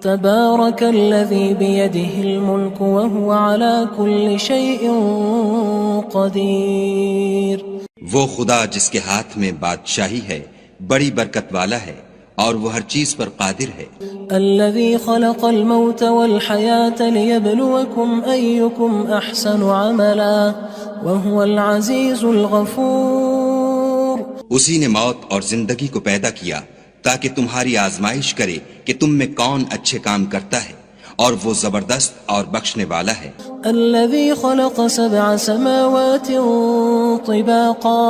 تبارك الذي بيده الملك وهو على كل شيء قدير. وہ خدا جس کے ہاتھ میں بادشاہی ہے بڑی برکت والا ہے اور وہ ہر چیز پر قادر ہے. الذي خلق الموت والحياة ليبلوكم أيكم أحسن عملا وهو العزيز الغفور. اسی نے موت اور زندگی کو پیدا کیا تاکہ تمہاری آزمائش کرے کہ تم میں کون اچھے کام کرتا ہے اور وہ زبردست اور بخشنے والا ہے. الذي خلق 7 سماوات طباقا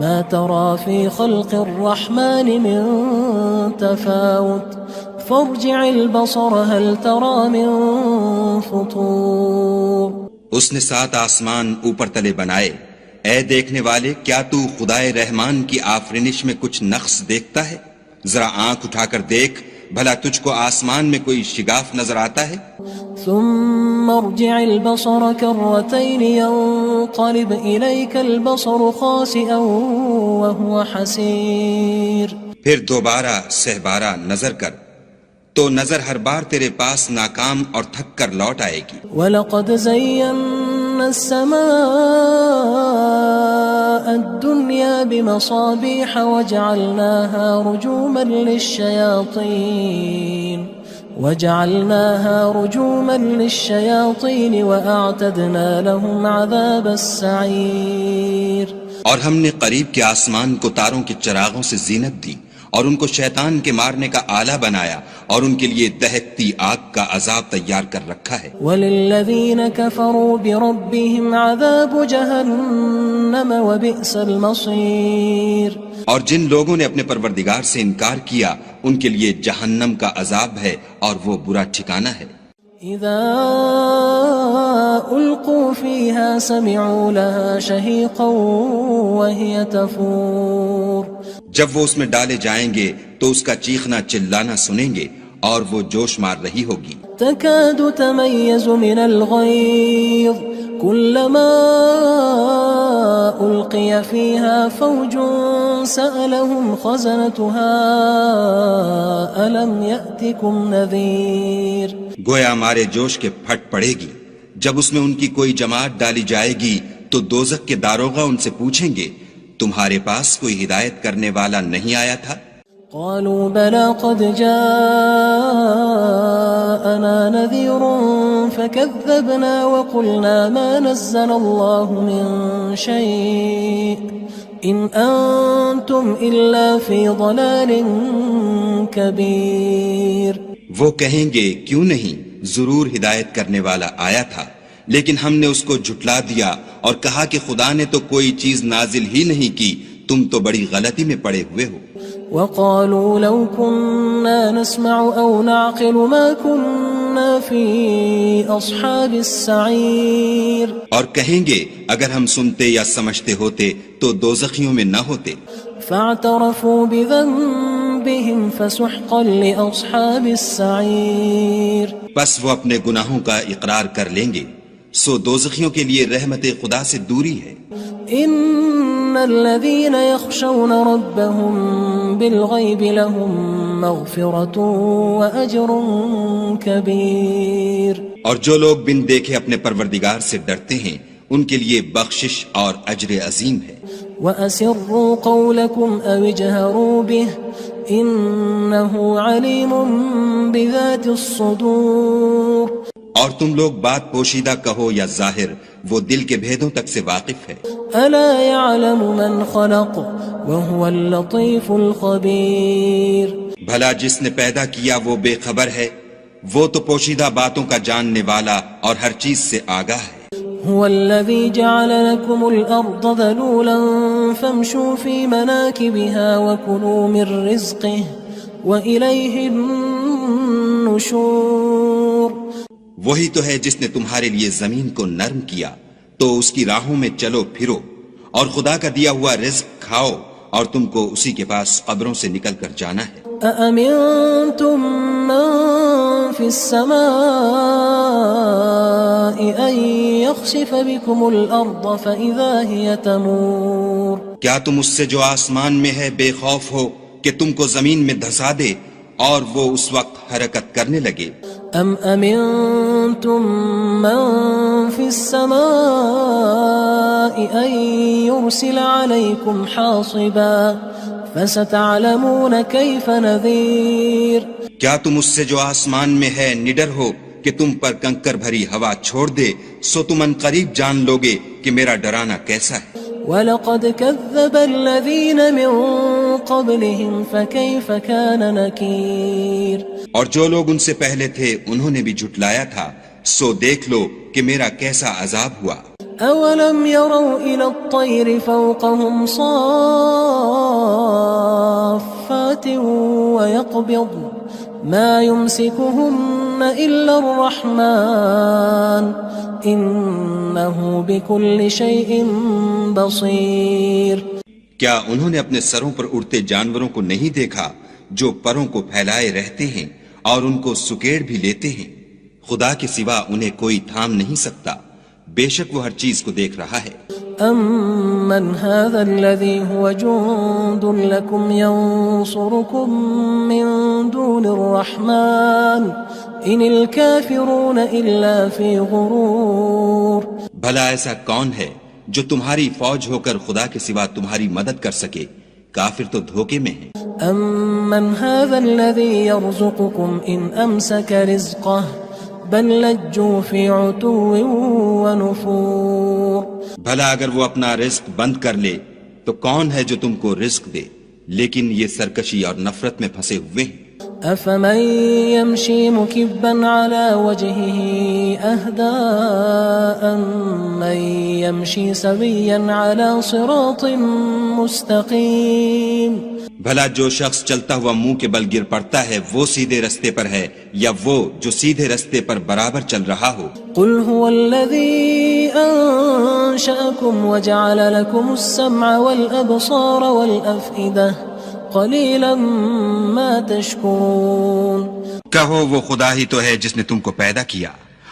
ما ترى في خلق الرحمن من تفاوت فارجع البصر هل ترى من فطور. اس نے 7 آسمان اوپر تلے بنائے. اے دیکھنے والے، کیا تو خدائے رحمان کی آفرینش میں کچھ نقص دیکھتا ہے؟ ذرا آنکھ اٹھا کر دیکھ، بھلا تجھ کو آسمان میں کوئی شگاف نظر آتا ہے؟ ثم ارجع البصر كرتين ينقلب إليك البصر خاسئا وهو حسير. پھر دوبارہ سہبارہ نظر کر تو نظر ہر بار تیرے پاس ناکام اور تھک کر لوٹ آئے گی. وَلَقَدْ زَيَّنَّا السَّمَاءَ الدُّنْيَا بِمَصَابِيحَ وَجَعَلْنَاهَا رُجُومًا لِلشَّيَاطِينِ وَأَعْتَدْنَا لَهُمْ عَذَابَ السَّعِيرِ. اور ہم نے قریب کے آسمان کو تاروں کے چراغوں سے زینت دی اور ان کو شیطان کے مارنے کا آلہ بنایا اور ان کے لیے دہکتی آگ کا عذاب تیار کر رکھا ہے. وَلِلَّذِينَ كَفَرُوا بِرَبِّهِمْ عَذَابُ جَهَنَّمَ وَبِئْسَ الْمَصِيرُ. اور جن لوگوں نے اپنے پروردگار سے انکار کیا ان کے لیے جہنم کا عذاب ہے اور وہ برا ٹھکانہ ہے. اذا القوا فيها سمعوا لها شهيقا وهي تفور. جب وہ اس میں ڈالے جائیں گے تو اس کا چیخنا چلانا سنیں گے اور وہ جوش مار رہی ہوگی. تكاد تميز من الغيظ كلما ألقي فيها فوج سألهم خزنتها ألم يأتكم نذير. گویا مارے جوش کے پھٹ پڑے گی. جب اس میں ان کی کوئی جماعت ڈالی جائے گی تو دوزخ کے داروغہ ان سے پوچھیں گے تمہارے پاس کوئی ہدایت کرنے والا نہیں آیا تھا؟ قالوا بلى قد جاءنا نذير فكذبنا وقلنا ما نزل الله من شيء إن أنتم إلا في ضلال كبير. وہ کہیں گے کیوں نہیں، ضرور ہدایت کرنے والا آیا تھا، لیکن ہم نے اس کو جھٹلا دیا اور کہا کہ خدا نے تو کوئی چیز نازل ہی نہیں کی، تم تو بڑی غلطی میں پڑے ہوئے ہو. وقالوا لو كنا نسمع أو نعقل ما كنا في أصحاب السعير. اور کہیں گے اگر ہم سنتے یا سمجھتے ہوتے تو دوزخیوں میں نہ ہوتے. فاعترفوا بذنبهم فسحقا لأصحاب السعير. پس وہ اپنے گناہوں کا اقرار کر لیں گے، سو دوزخیوں کے لیے رحمت خدا سے دوری ہے. ان الذين يخشون ربهم بالغيب لهم مغفرة واجر كبير. اور جو لوگ بن دیکھے اپنے پروردگار سے ڈرتے ہیں ان کے لیے بخشش اور اجر عظیم ہے. وَأَسِرُّوا قَوْلَكُمْ أَوِ اجْهَرُوا بِهِ إِنَّهُ عَلِيمٌ بِذَاتِ الصُّدُورِ. اور تم لوگ بات پوشیدہ کہو یا ظاہر، وہ دل کے بھیدوں تک سے واقف ہے. أَلَا يَعْلَمُ مَنْ خَلَقَ وَهُوَ اللَّطِيفُ الْخَبِيرُ. بھلا جس نے پیدا کیا وہ بے خبر ہے، وہ تو پوشیدہ باتوں کا جاننے والا اور ہر چیز سے آگاہ ہے. هو الذي جعل لكم الأرض ذلولا فامشوا في مناكبها وكلوا من رزقه وإليه النشور. وہی تو ہے جس نے تمہارے لیے زمین کو نرم کیا تو اس کی راہوں میں چلو پھرو اور خدا کا دیا ہوا رزق کھاؤ اور تم کو اسی کے پاس قبروں سے نکل کر جانا ہے. أأمنتم من في السماء أن يخسف بكم الأرض فإذا هي تمور. کیا تم اس سے جو آسمان میں ہے بے خوف ہو کہ تم کو زمین میں دھسا دے اور وہ اس وقت حرکت کرنے لگے. ام امنتم من في السماء ان يرسل عليكم حاصبا فستعلمون كيف نذير. کیا تم اس سے جو آسمان میں ہے نڈر ہو کہ تم پر کنکر بھری ہوا چھوڑ دے؟ سو تم ان قریب جان لوگے کہ میرا ڈرانا کیسا ہے. وَلَقَدْ كَذَّبَ الَّذِينَ مِن قَبْلِهِمْ فَكَيْفَ كَانَ نَكِيرٌ. اور جو لوگ ان سے پہلے تھے انہوں نے بھی جھٹلایا تھا، سو دیکھ لو کہ میرا کیسا عذاب ہوا. أَوَلَمْ يَرَوْا إِلَى الطَّيْرِ فَوْقَهُمْ صَافَّاتٍ وَيَقْبِضْنَ مَا يُمْسِكُهُنَّ إِلَّا الرَّحْمَنُ إِنَّهُ بِكُلِّ شَيْءٍ بَصِيرٌ. کیا انہوں نے اپنے سروں پر اڑتے جانوروں کو نہیں دیکھا جو پروں کو پھیلائے رہتے ہیں اور ان کو سکیڑ بھی لیتے ہیں؟ خدا کے سوا انہیں کوئی تھام نہیں سکتا، بے شک وہ ہر چیز کو دیکھ رہا ہے. أَمَّنْ هَذَا الَّذِي هُوَ جُندٌ لَكُمْ يَنصُرُكُم مِّن دُونِ الرَّحْمَنِ إِنِ الْكَافِرُونَ إِلَّا فِي غُرُورٍ. بھلا ایسا کون ہے جو تمہاری فوج ہو کر خدا کے سوا تمہاری مدد کر سکے؟ کافر تو دھوکے میں ہیں. أَمَّنْ هَذَا الَّذِي يَرْزُقُكُمْ إِنْ أَمْسَكَ رِزْقَهُ بَل لَجُّوا فِي عُتُوٍّ وَنُفُورٍ. بھلا اگر وہ اپنا رزق بند کر لے تو کون ہے جو تم کو رزق دے؟ لیکن یہ سرکشی اور نفرت میں پھنسے ہوئے ہیں. أَفَمَن يَمْشِي مُكِبًّا عَلَى وَجْهِهِ أَهْدَىٰ أَمَّن يَمْشِي سَوِيًّا عَلَى صِرَاطٍ مُّسْتَقِيمٍ. بھلا جو شخص چلتا ہوا منہ کے بل گر پڑتا ہے وہ سیدھے رستے پر ہے یا وہ جو سیدھے رستے پر برابر چل رہا ہو؟ قُلْ هُوَ الَّذِي أَنشَأَكُمْ وَجَعَلَ لَكُمُ السَّمْعَ وَالْأَبْصَارَ وَالْأَفْئِدَةَ قَلِيلًا مَا تَشْكُرُونَ. کہو وہ خدا ہی تو ہے جس نے تم کو پیدا کیا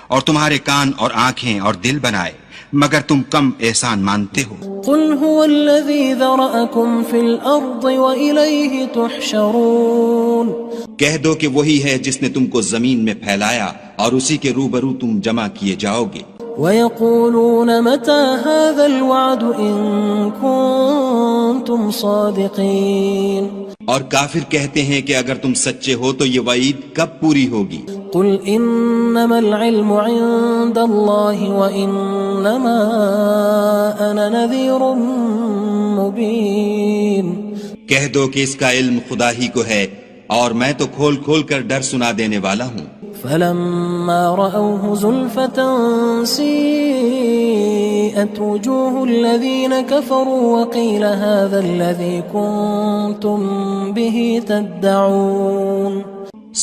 اور تمہارے کان اور آنکھیں اور دل بنائے، مگر تم کم احسان مانتے ہو. قُلْ هُوَ الَّذِي ذَرَأَكُمْ فِي الْأَرْضِ وَإِلَيْهِ تُحْشَرُونَ. کہہ دو کہ وہی ہے جس نے تم کو زمین میں پھیلایا اور اسی کے روبرو تم جمع کیے جاؤ گے. وَيَقُولُونَ مَتَى هَذَا الْوَعْدُ إِن كُنتُمْ صَادِقِينَ. اور کافر کہتے ہیں کہ اگر تم سچے ہو تو یہ وعید کب پوری ہوگی؟ قُلْ إِنَّمَا الْعِلْمُ عِندَ اللَّهِ وَإِنَّمَا أَنَا نَذِيرٌ مُّبِينٌ. کہہ دو کہ اس کا علم خدا ہی کو ہے اور میں تو کھول کھول کر ڈر سنا دینے والا ہوں. فَلَمَّا رَأَوْهُ زُلْفَةً سِيئَتْ وُجُوهُ الَّذِينَ كَفَرُوا وَقِيلَ هَذَا الَّذِي كُنتُم بِهِ تَدَّعُونَ.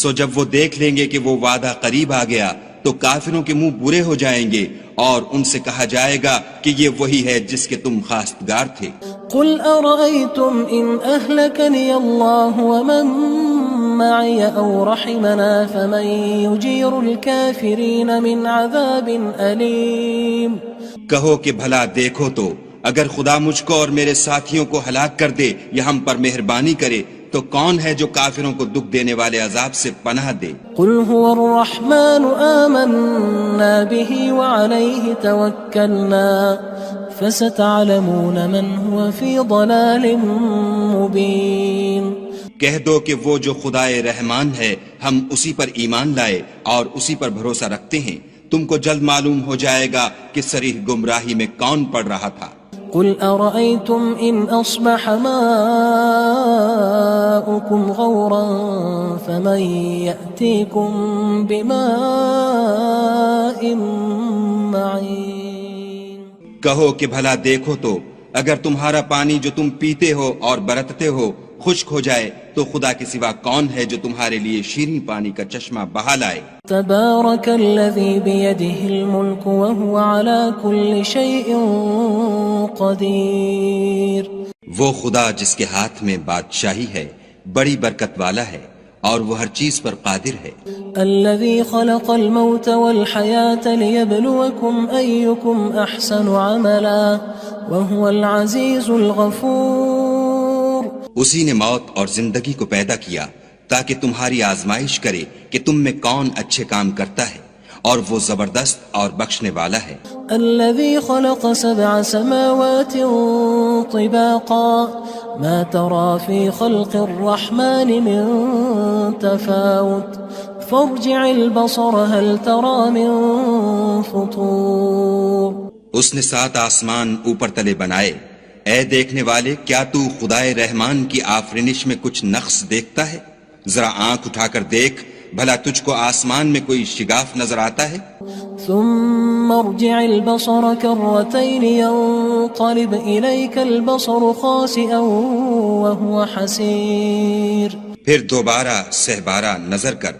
سو جب وہ دیکھ لیں گے کہ وہ وعدہ قریب آ گیا تو کافروں کے منہ برے ہو جائیں گے اور ان سے کہا جائے گا کہ یہ وہی ہے جس کے تم خواستگار تھے. قُلْ أَرَأَيْتُمْ إِنْ أَهْلَكَنِيَ اللَّهُ وَمَن مَّعِيَ أَوْ رَحِمَنَا فَمَن يُجِيرُ الْكَافِرِينَ مِنْ عَذَابٍ أَلِيمٍ. کہو کہ بھلا دیکھو تو اگر خدا مجھ کو اور میرے ساتھیوں کو ہلاک کر دے یا ہم پر مہربانی کرے تو کون ہے جو کافروں کو دکھ دینے والے عذاب سے پناہ دے؟ قُلْ هُوَ الرَّحْمَنُ آمَنَّا بِهِ وَعَلَيْهِ تَوَكَّلْنَا فَسَتَعْلَمُونَ مَنْ هُوَ فِي ضَلَالٍ مُّبِينٍ. کہہ دو کہ وہ جو خدائے رحمان ہے ہم اسی پر ایمان لائے اور اسی پر بھروسہ رکھتے ہیں، تم کو جلد معلوم ہو جائے گا کہ صریح گمراہی میں کون پڑ رہا تھا. قُلْ أَرَأَيْتُمْ إِنْ أَصْبَحَ مَاؤُكُمْ غَوْرًا فَمَن يَأْتِيكُم بِمَاءٍ مَّعِينٍ. کہو کہ بھلا دیکھو تو اگر تمہارا پانی جو تم پیتے ہو اور برتتے ہو خشک ہو جائے تو خدا کے سوا کون ہے جو تمہارے لیے شیریں پانی کا چشمہ بہا لائے. تبارك الذي بيده الملك وهو على كل شيء قدير. وہ خدا جس کے ہاتھ میں بادشاہی ہے بڑی برکت والا ہے اور وہ ہر چیز پر قادر ہے. الذي خلق الموت والحياة ليبلوكم أيكم أحسن عملا وهو العزيز الغفور. اسی نے موت اور زندگی کو پیدا کیا تاکہ تمہاری آزمائش کرے کہ تم میں کون اچھے کام کرتا ہے، اور وہ زبردست اور بخشنے والا ہے۔ الذي خلق 7 سماوات طباقا ما ترى في خلق الرحمن من تفاوت فارجع البصر هل ترى من فطور۔ اس نے 7 آسمان اوپر تلے بنائے، اے دیکھنے والے کیا تو خدائے رحمان کی آفرینش میں کچھ نقص دیکھتا ہے؟ ذرا آنکھ اٹھا کر دیکھ، بھلا تجھ کو آسمان میں کوئی شگاف نظر آتا ہے؟ ثم ارجع البصر كرتين ينقلب إليك البصر خاسئا وهو حسير۔ پھر دوبارہ سہبارہ نظر کر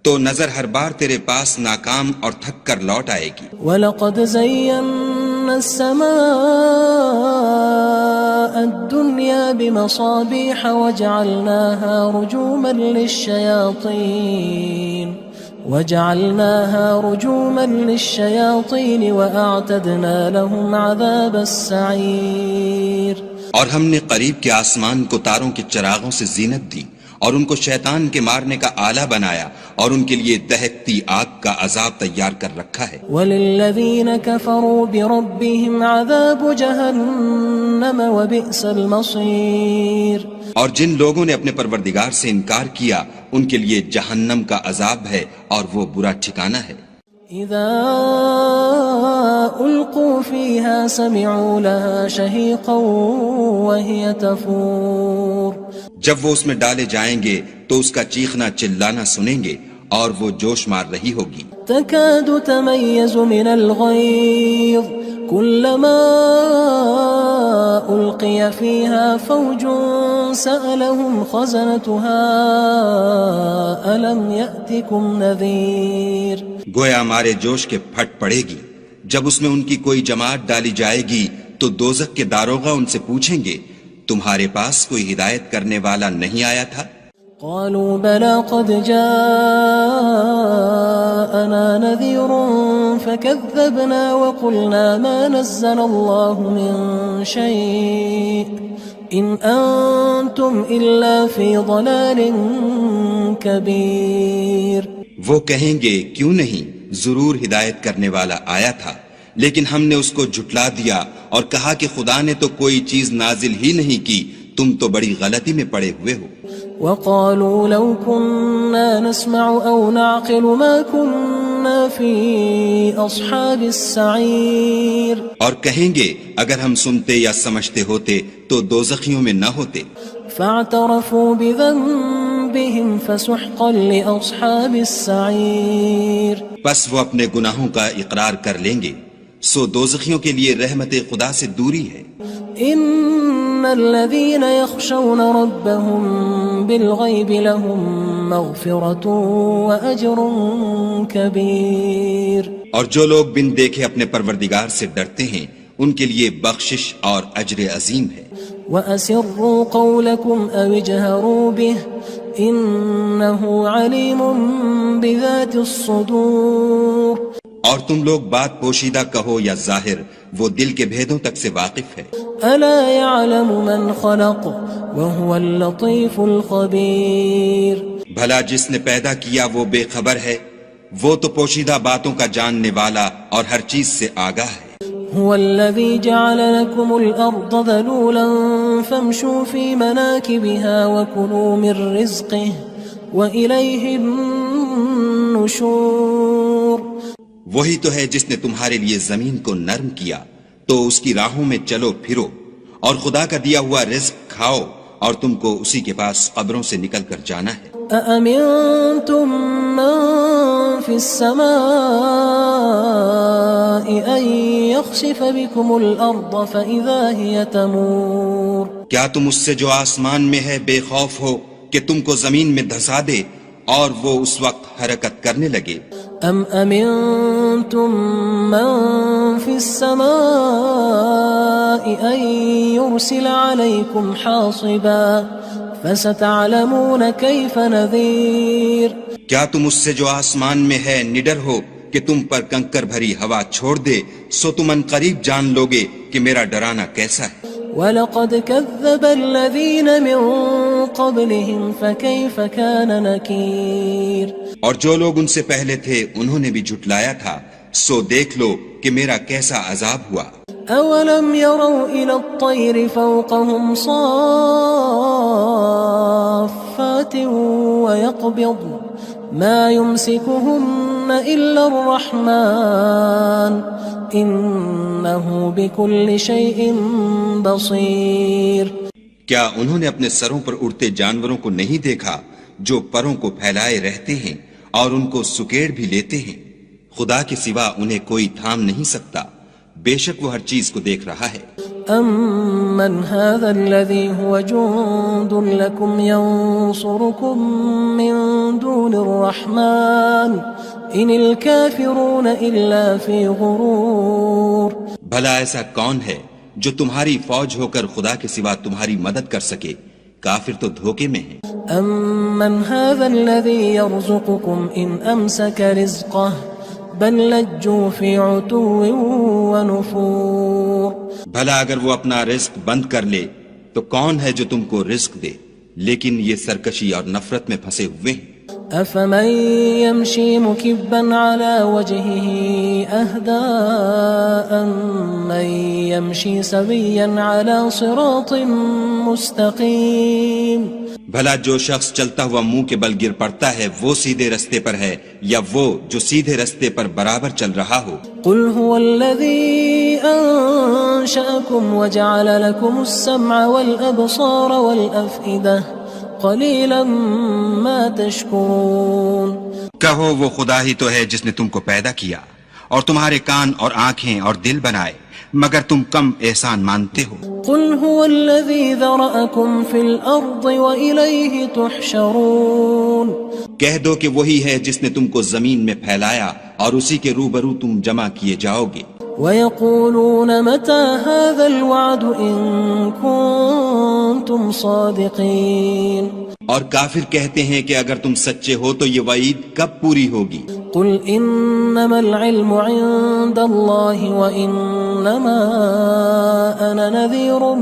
تو نظر ہر بار تیرے پاس ناکام اور تھک کر لوٹ آئے گی۔ وَلَقَدْ زَيَّنَّا السَّمَاءَ الدُّنْيَا بِمَصَابِيحَ وَجَعَلْنَاهَا لِلشَّيَاطِينِ وَأَعْتَدْنَا لَهُمْ عَذَابَ السَّعِيرِ۔ اور ہم نے قریب کے آسمان کو تاروں کے چراغوں سے زینت دی، اور ان کو شیطان کے مارنے کا آلہ بنایا، اور ان کے لیے دہکتی آگ کا عذاب تیار کر رکھا ہے۔ وَلِلَّذِينَ كَفَرُوا بِرَبِّهِمْ عَذَابُ جَهَنَّمَ وَبِئْسَ الْمَصِيرُ۔ اور جن لوگوں نے اپنے پروردگار سے انکار کیا ان کے لیے جہنم کا عذاب ہے، اور وہ برا ٹھکانہ ہے۔ اذا القوا فيها سمعوا لها شهيقا وهي تفور۔ جب وہ اس میں ڈالے جائیں گے تو اس کا چیخنا چلانا سنیں گے، اور وہ جوش مار رہی ہوگی۔ تكاد تميز من الغيظ كلما ألقي فيها فوج سألهم خزنتها ألم يأتكم نذير۔ گویا ہمارے جوش کے پھٹ پڑے گی جب اس میں ان کی کوئی جماعت ڈالی جائے گی تو دوزخ کے داروغہ ان سے پوچھیں گے تمہارے پاس کوئی ہدایت کرنے والا نہیں آیا تھا؟ قالوا بلى قد جاءنا نذير فكذبنا وقلنا ما نزل الله من شيء إن أنتم إلا في ضلال كبير۔ وہ کہیں گے کیوں نہیں، ضرور ہدایت کرنے والا آیا تھا، لیکن ہم نے اس کو جھٹلا دیا اور کہا کہ خدا نے تو کوئی چیز نازل ہی نہیں کی، تم تو بڑی غلطی میں پڑے ہوئے ہو۔ وقالوا لو كنا نسمع أو نعقل ما كنا في أصحاب السعير۔ اور کہیں گے اگر ہم سنتے یا سمجھتے ہوتے تو دوزخیوں میں نہ ہوتے۔ فاعترفوا بذنبهم فسحقا لأصحاب السعير۔ بس وہ اپنے گناہوں کا اقرار کر لیں گے، سو دوزخیوں کے لیے رحمت خدا سے دوری ہے۔ ان الذين يخشون ربهم بالغيب لهم مغفرة واجر كبير۔ اور جو لوگ بن دیکھے اپنے پروردگار سے ڈرتے ہیں ان کے لیے بخشش اور اجر عظیم ہے۔ واسروا قولكم او اجهروا به انه عليم بذات الصدور۔ اور تم لوگ بات پوشیدہ کہو یا ظاہر، وہ دل کے بھیدوں تک سے واقف ہے۔ الا يعلم من خلق وهو اللطيف الخبير۔ بھلا جس نے پیدا کیا وہ بے خبر ہے، وہ تو پوشیدہ باتوں کا جاننے والا اور ہر چیز سے آگاہ ہے۔ هو الذي جعل لكم الأرض ذلولا فامشوا في مناكبها وكلوا من رزقه وإليه النشور۔ وہی تو ہے جس نے تمہارے لیے زمین کو نرم کیا تو اس کی راہوں میں چلو پھرو، اور خدا کا دیا ہوا رزق کھاؤ، اور تم کو اسی کے پاس قبروں سے نکل کر جانا ہے۔ أأمنتم من في السماء أن يخسف بكم الأرض فإذا هي تمور۔ کیا تم اس سے جو آسمان میں ہے بے خوف ہو کہ تم کو زمین میں دھسا دے اور وہ اس وقت حرکت کرنے لگے؟ ام امنتم من في السماء ان يرسل عليكم حاصبا فستعلمون كيف نذير۔ کیا تم اس سے جو آسمان میں ہے نڈر ہو کہ تم پر کنکر بھری ہوا چھوڑ دے، سو تم ان قریب جان لوگے کہ میرا ڈرانا کیسا ہے۔ وَلَقَدْ كَذَّبَ الَّذِينَ مِن قبلهم فكيف كان نكير اور جو لوگ ان سے پہلے تھے انہوں نے بھی جھٹلایا تھا، سو دیکھ لو کہ میرا کیسا عذاب ہوا۔ أولم يروا إلى الطير فوقهم صافات ويقبض ما يمسكهن إلا الرحمن إنه بكل شيء بصير۔ کیا انہوں نے اپنے سروں پر اڑتے جانوروں کو نہیں دیکھا جو پروں کو پھیلائے رہتے ہیں اور ان کو سکیڑ بھی لیتے ہیں؟ خدا کے سوا انہیں کوئی تھام نہیں سکتا، بے شک وہ ہر چیز کو دیکھ رہا ہے۔ أَمَّنْ هَذَا الَّذِي هُوَ جُندٌ لَكُمْ يَنصُرُكُم مِّن دُونِ الرَّحْمَنِ إِنِ الْكَافِرُونَ إِلَّا فِي غُرُورٍ۔ بھلا ایسا کون ہے جو تمہاری فوج ہو کر خدا کے سوا تمہاری مدد کر سکے؟ کافر تو دھوکے میں ہیں۔ أَمَّنْ هَذَا الَّذِي يَرْزُقُكُمْ إِنْ أَمْسَكَ رِزْقَهُ بل لجوا فی عتو ونفور۔ بھلا اگر وہ اپنا رزق بند کر لے تو کون ہے جو تم کو رزق دے، لیکن یہ سرکشی اور نفرت میں پھنسے ہوئے ہیں۔ افمن یمشی مکبا علی وجهه اهدى امن یمشی سویا علی صراط مستقیم۔ بھلا جو شخص چلتا ہوا منہ کے بل گر پڑتا ہے وہ سیدھے رستے پر ہے یا وہ جو سیدھے رستے پر برابر چل رہا ہو؟ قل هو الذي انشأكم وجعل لكم السمع والابصار والافئدة قلیلا ما تشکرون۔ کہو وہ خدا ہی تو ہے جس نے تم کو پیدا کیا اور تمہارے کان اور آنکھیں اور دل بنائے، مگر تم کم احسان مانتے ہو۔ قل هو الذي ذرأكم في الأرض وإليه تحشرون۔ کہہ دو کہ وہی ہے جس نے تم کو زمین میں پھیلایا اور اسی کے روبرو تم جمع کیے جاؤ گے۔ وَيَقُولُونَ مَتَى هَذَا الْوَعْدُ إِن كُنتُمْ صَادِقِينَ۔ اور کافر کہتے ہیں کہ اگر تم سچے ہو تو یہ وعید کب پوری ہوگی؟ قل انما العلم عند الله وانما انا نذير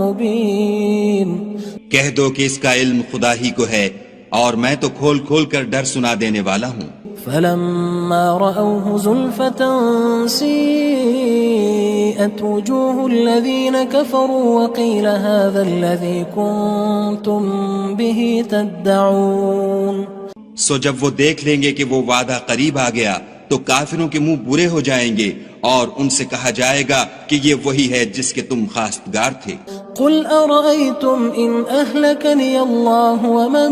مبين۔ کہہ دو کہ اس کا علم خدا ہی کو ہے اور میں تو کھول کھول کر ڈر سنا دینے والا ہوں۔ فلما رأوه زلفة سيئت وجوه الذين كفروا وقيل هذا الذي كنتم به تدعون۔ سو جب وہ دیکھ لیں گے کہ وہ وعدہ قریب آ گیا تو کافروں کے منہ برے ہو جائیں گے اور ان سے کہا جائے گا کہ یہ وہی ہے جس کے تم خواستگار تھے۔ قل أرأيتم إن أهلكني الله ومن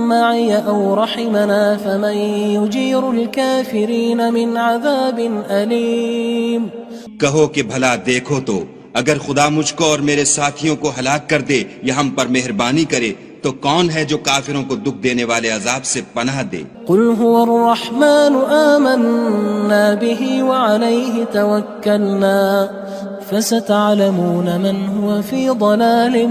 معي أو رحمنا فمن يجير الكافرين من عذاب أليم۔ کہو کہ بھلا دیکھو تو اگر خدا مجھ کو اور میرے ساتھیوں کو ہلاک کر دے یا ہم پر مہربانی کرے تو کون ہے جو کافروں کو دکھ دینے والے عذاب سے پناہ دے؟ قل هو الرحمن آمنا به وعليه توكلنا فستعلمون من هو في ضلال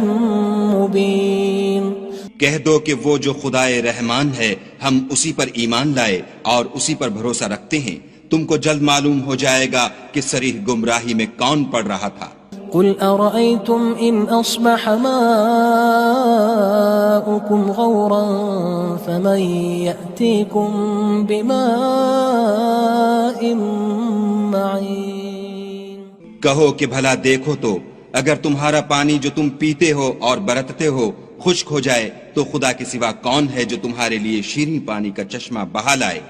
مبين۔ کہہ دو کہ وہ جو خدائے رحمان ہے ہم اسی پر ایمان لائے اور اسی پر بھروسہ رکھتے ہیں، تم کو جلد معلوم ہو جائے گا کہ صریح گمراہی میں کون پڑ رہا تھا۔ قل أرأيتم إن أصبح ماؤكم غورا فمن يأتيكم بماء معين۔ کہو کہ بھلا دیکھو تو اگر تمہارا پانی جو تم پیتے ہو اور برتتے ہو خشک ہو جائے تو خدا کے سوا کون ہے جو تمہارے لیے شیریں پانی کا چشمہ بہا لائے؟